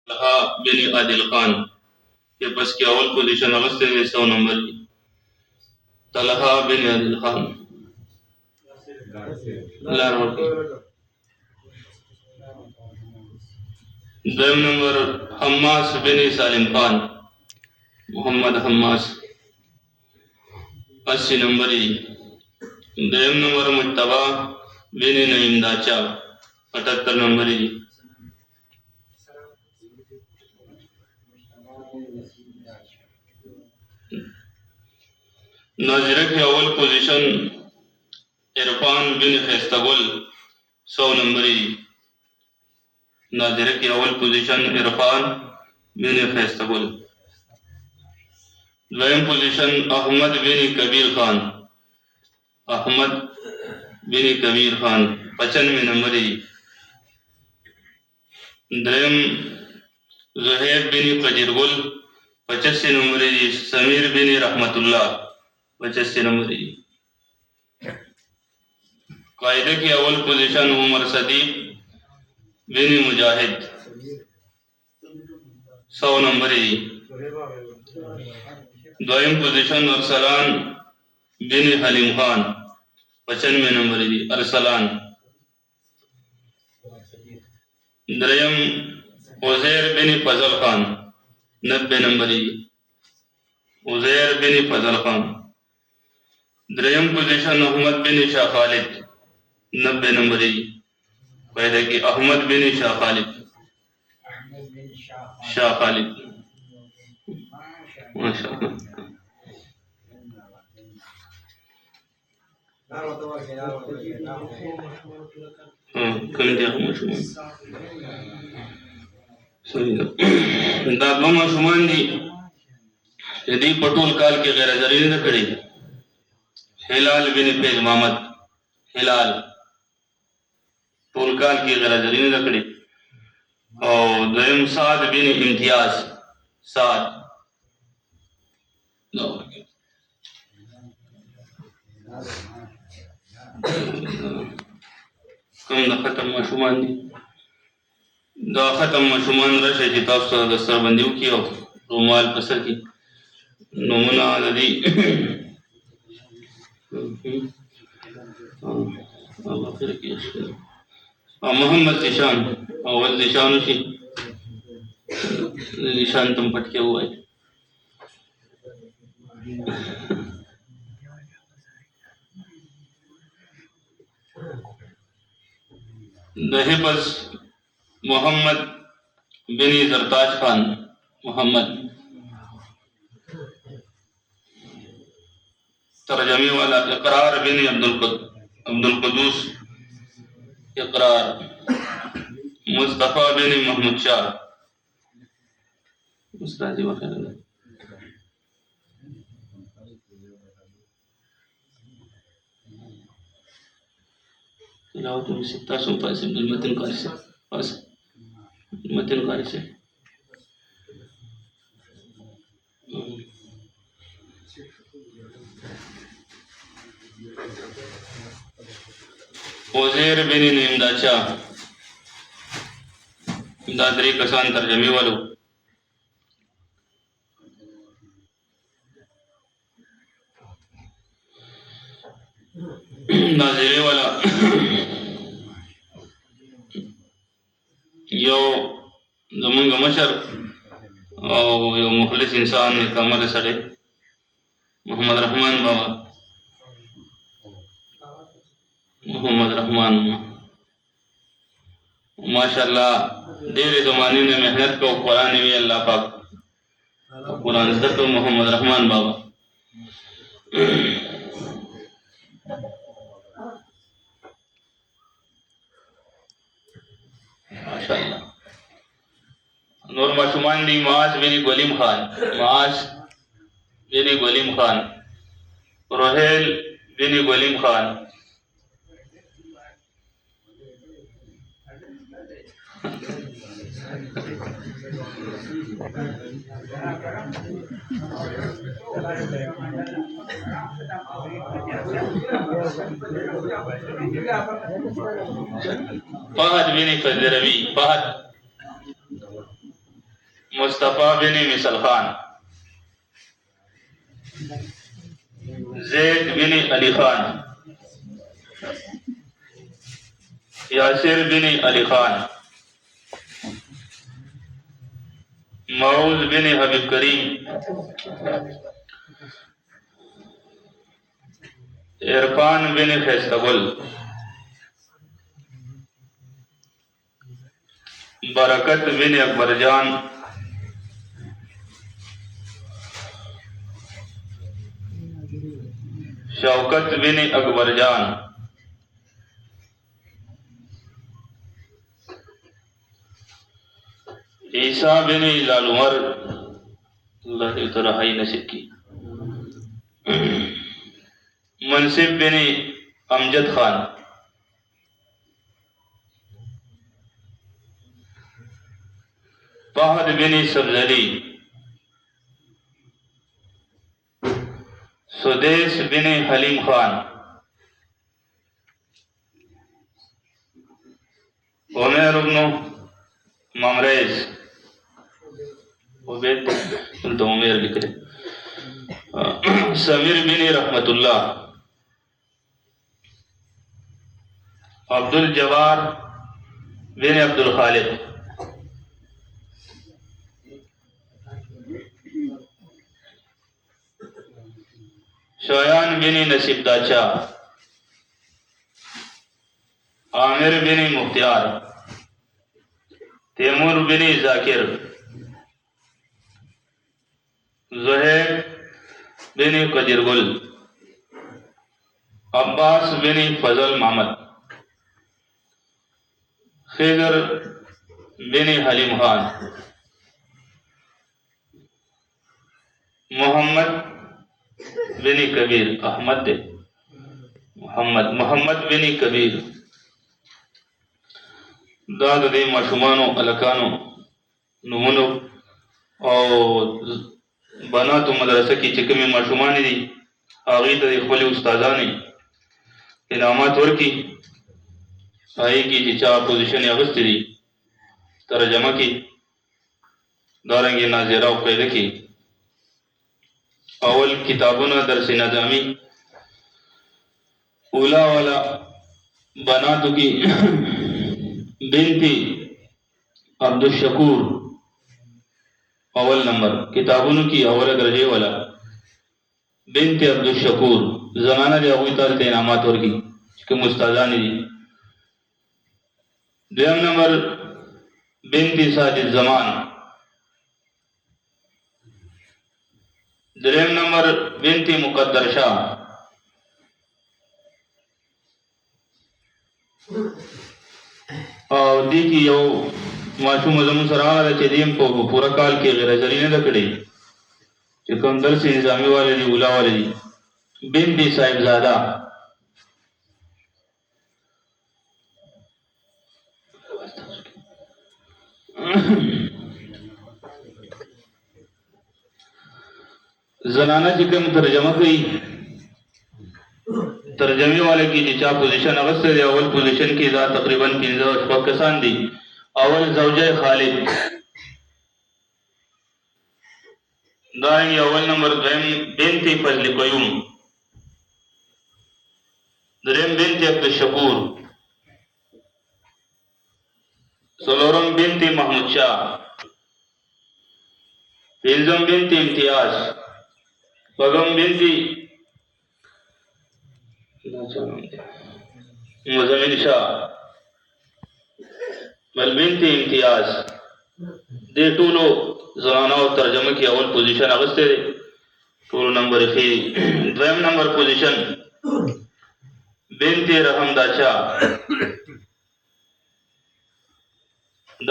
طلحہ بن عادل خان کے پس کی اول پوزیشن اغسطے میں 100 نمبر دی. طلحہ بن عادل خان لار ورکی. دویم نمبر حماس بن سالم خان محمد حماس 80 نمبر دی. دویم نمبر مجتبہ بن نعیم داچا 78 نمبر دی. ناظرہ کی اول پوزیشن عرفان بن خیستہ گل 100 نمبری دی. ناظرہ کی اول پوزیشن عرفان بن خیستہ گل. دویم پوزیشن احمد بن کبیر خان احمد بن کبیر خان 95 نمبری دی. دریم زہیب بن قدیر گل 85 نمبری دی. سمیر بن رحمت اللہ 85 نمبری دی. قاعدہ کی اول پوزیشن عمر صدیق بن مجاہد 100 نمبری دی. دویم پوزیشن ارسلان بن حلیم خان 95 نمبری دی. ارسلان. دریم عزیر بن فضل خان 90 نمبری دی. عزیر بن فضل خان. دریم پوزیشن احمد بن شاہ خالد 90 نمبری دی. قاعدہ کی احمد بن شاہ خالد شاہ خالد ماشاء اللہ. کم دیا مشمان دا دو مشمان دی. دی پٹول کال کے غیر ذریعہ نہ کڑی. ہلال بن فیض محمد ہلال طول کال کی غیر ذریعہ نہ کڑی. اور دویم سعد بن امتیاز سعد کم دا ختم مشمان دی. دا ختم مشمان رشے چی تاسو دا سر بندیو کی او رومال پسر کی نمونہ دا دی محمد زیشان اول زیشانو شی زیشان تم پٹکے ہوا ہے. دا حفظ محمد بن زرتاج خان محمد. ترجمے والا اقرار بن عبد القدوس اقرار. مصطفیٰ بن محمود شاہ استاذی وخیر اللہ. تلاوت میں ستہ سو پاسم المتن قاری سے پاس متن قاری سے عزیر بن نعیم داچا دادری کسان ترجمے والو. ناظرے والا یو زمونږ مشر او یو مخلص انسان نیک عمل سړی محمد رحمان بابا محمد رحمان ماشاءاللہ دیر زمانے میں محنت کو قرآن وی اللہ پاک قرآن زدہ کو محمد رحمان بابا ماشاءاللہ. نور مشمان دی معاذ بن غلیم خان معاذ بن غلیم خان. روحیل بن غلیم خان. فہد بن فضل روی فہد मुस्तफ़ा बिन मिसल खान, जैद बिन अली खान, यासिर बिन अली खान, मऊज बिन हबीब करीम, इरफान बिन फैस्तगुल, बरकत बिन अकबरजान, शौकत बिन अकबरजान, ईसा बिन लाल उमर, अल्लाह की तो रहाई नसीब की, मुनसिब बिन अमजद खान, फहद बिन सब्जली, सुदेश बिन हलीम खान, उमर बिन ममरेज, उबैद तो उमर लिख रहे, समीर बिन रहमतुल्लाह, अब्दुल जवार बिन अब्दुल खालिक, शोयान बिन नसीब दाचा, आमिर बिन मुख्तियार, तैमूर बिन जाकिर, ज़ुहैर बिन कदीरगुल, अब्बास बिन फजल मोहम्मद, खिदर बिन हलीम खान, मोहम्मद बिन कबीर, अहमद मोहम्मद बिन कबीर, दाद दे मशुमानो अलकानो नमूनो और बना तो मदरसा की चिक में मशुमानी दी आगे तो खपल उस्तादानी इनामत वर्की आई की जिचा पोजीशन अगस्त दी तर्जमा की दारंगी नाजिरा पैदा की अवल किताबुना दरस नजामी उला वाला बना तो की बिनती अब्दुल शकूर अवल नंबर किताबुन की अवल दर्जे वाला बिनती अब्दुल शकूर जमाना दे अबू तार ते इनामत वर्की के मुस्तादानी दी दुयम नंबर बिनती साजिद जमान, दुयम नंबर बिनती मुकद्दर शाह, और दी की यो माशूम जमन सरार चदीम को पूरा काल के गैर जरी ने लकड़ी कि कम दर से निजामी वाले दी उला वाले दी बिनती साहिबजादा, जनाना जिकम तर्जमा की तर्जमे वाले की जिचा पोजीशन अवश्य दे अवल पोजीशन की जा तकरीबन 15 कसान दी अवल जौजा खालिद दाएंगे अवल नंबर द्वयम बिनती फजल कयूम, द्वयम बिनती अब्दुल शकूर, सलोरम बिनती महमूद शाह, फिल्जम बिनती इम्तियाज, बगम बिनती मुजमिन शाह, बल बिनती इम्तियाज दे टूलो जमाना और तर्जमे की अवल पोजीशन अगस्त दे टूल नंबर खी द्वयम नंबर पोजीशन बिनती रहम दाचा